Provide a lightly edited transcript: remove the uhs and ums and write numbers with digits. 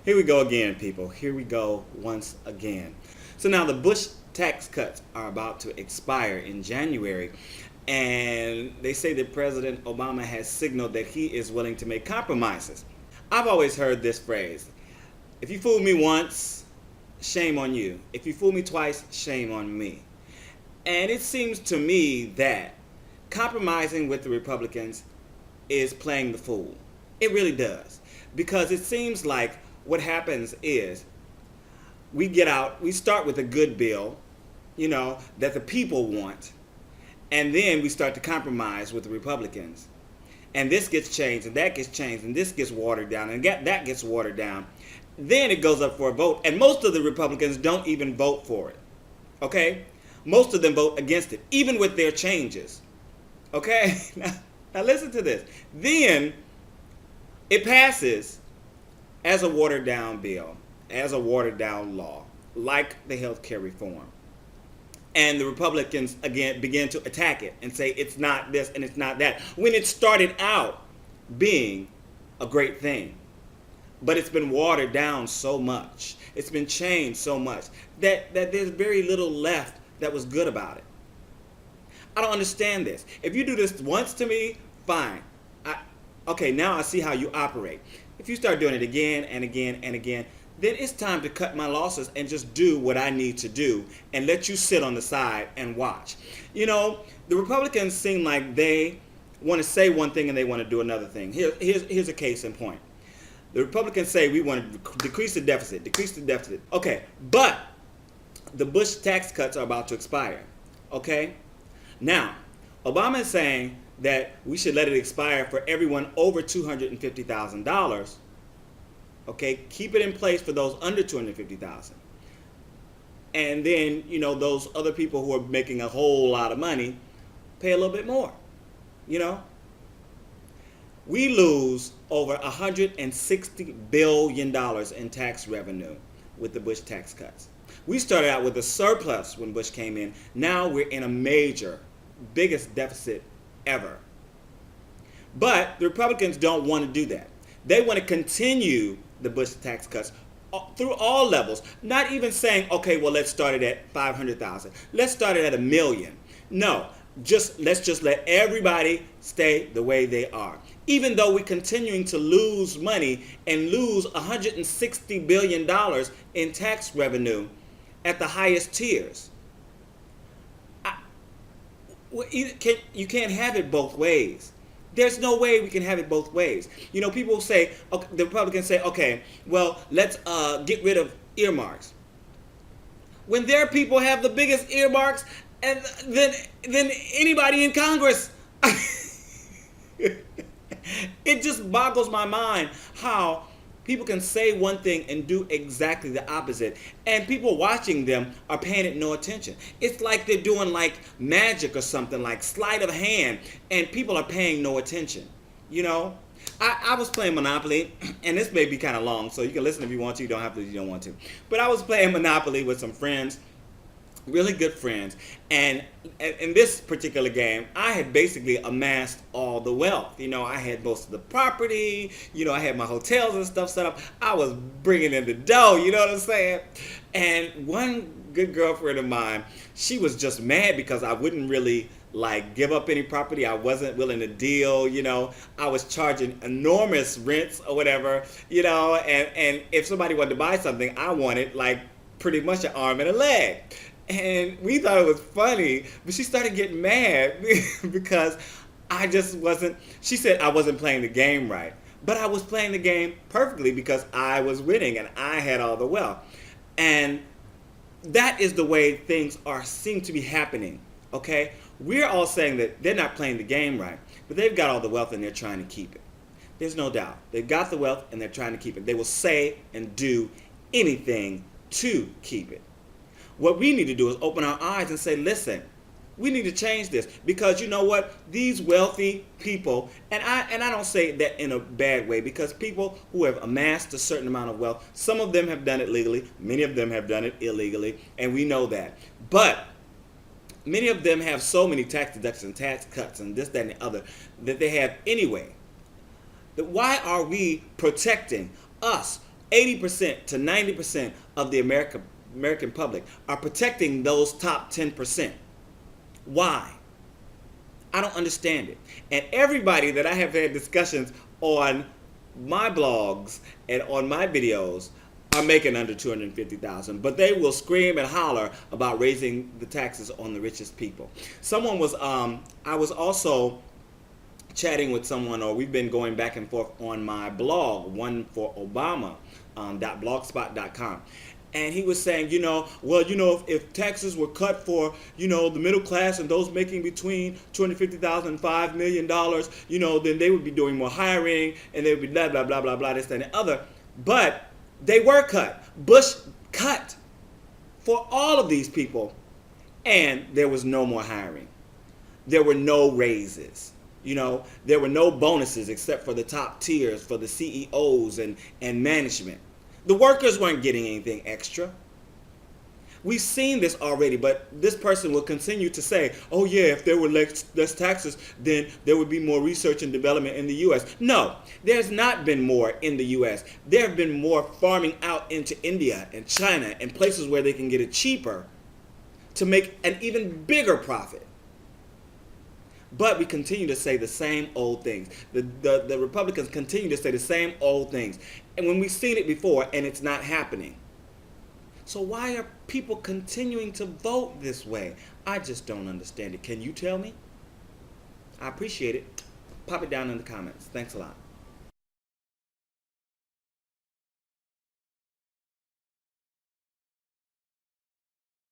Here we go again, people. Here we go once again. So now the Bush tax cuts are about to expire in January, and they say that President Obama has signaled that he is willing to make compromises. I've always heard this phrase: if you fool me once, shame on you. If you fool me twice, shame on me. And it seems to me that compromising with the Republicans is playing the fool. It really does. Because it seems like what happens is we start with a good bill, that the people want, and then we start to compromise with the Republicans. And this gets changed, and that gets changed, and this gets watered down, and that gets watered down. Then it goes up for a vote, and most of the Republicans don't even vote for it. Okay? Most of them vote against it, even with their changes. Okay? Now listen to this. Then it passes as a watered down bill, as a watered down law, like the health care reform. And the Republicans again begin to attack it and say it's not this and it's not that, when it started out being a great thing. But it's been watered down so much, it's been changed so much, that there's very little left that was good about it. I don't understand this. If you do this once to me, fine. Okay, now I see how you operate. If you start doing it again and again and again, then it's time to cut my losses and just do what I need to do and let you sit on the side and watch. The Republicans seem like they want to say one thing and they want to do another thing. Here's a case in point. The Republicans say we want to decrease the deficit. Okay, but the Bush tax cuts are about to expire. Okay? Now, Obama is saying that we should let it expire for everyone over $250,000. Okay, keep it in place for those under $250,000. And then, those other people who are making a whole lot of money pay a little bit more. We lose over $160 billion in tax revenue with the Bush tax cuts. We started out with a surplus when Bush came in. Now we're in a biggest deficit ever. But the Republicans don't want to do that. They want to continue the Bush tax cuts through all levels. Not even saying, okay, well, let's start it at 500,000. Let's start it at 1 million. No, let's just let everybody stay the way they are. Even though we're continuing to lose money and lose $160 billion in tax revenue at the highest tiers. You can't have it both ways. There's no way we can have it both ways. People say, okay, the Republicans say, okay, well, let's get rid of earmarks. When their people have the biggest earmarks and than anybody in Congress. It just boggles my mind how people can say one thing and do exactly the opposite, and people watching them are paying it no attention. It's like they're doing like magic or something, like sleight of hand, and people are paying no attention. I was playing Monopoly, and this may be kind of long, so you can listen if you want to. You don't have to if you don't want to. But I was playing Monopoly with some friends, really good friends, and in this particular game, I had basically amassed all the wealth. I had most of the property, I had my hotels and stuff set up. I was bringing in the dough, you know what I'm saying? And one good girlfriend of mine, she was just mad because I wouldn't really give up any property. I wasn't willing to deal, I was charging enormous rents or whatever, and if somebody wanted to buy something, I wanted pretty much an arm and a leg. And we thought it was funny, but she started getting mad because she said I wasn't playing the game right. But I was playing the game perfectly because I was winning and I had all the wealth. And that is the way things seem to be happening, okay? We're all saying that they're not playing the game right, but they've got all the wealth and they're trying to keep it. There's no doubt. They've got the wealth and they're trying to keep it. They will say and do anything to keep it. What we need to do is open our eyes and say, listen, we need to change this, because you know what? These wealthy people, and I don't say that in a bad way, because people who have amassed a certain amount of wealth, some of them have done it legally, many of them have done it illegally, and we know that. But many of them have so many tax deductions, tax cuts, and this, that, and the other that they have anyway. Why are we protecting us? 80% to 90% of the American public are protecting those top 10%. Why? I don't understand it. And everybody that I have had discussions on my blogs and on my videos are making under 250,000, but they will scream and holler about raising the taxes on the richest people. Someone was I was also chatting with someone, or we've been going back and forth on my blog, one for Obama, .blogspot.com. And he was saying, if taxes were cut for, the middle class and those making between $250,000 and $5 million, then they would be doing more hiring and they would be blah, blah, blah, blah, blah, this, that, and the other. But they were cut. Bush cut for all of these people, and there was no more hiring. There were no raises. There were no bonuses except for the top tiers for the CEOs and management. The workers weren't getting anything extra. We've seen this already, but this person will continue to say, oh yeah, if there were less taxes, then there would be more research and development in the U.S. No, there's not been more in the U.S. There have been more farming out into India and China and places where they can get it cheaper to make an even bigger profit. But we continue to say the same old things. The Republicans continue to say the same old things. And when we've seen it before and it's not happening. So why are people continuing to vote this way? I just don't understand it. Can you tell me? I appreciate it. Pop it down in the comments. Thanks a lot.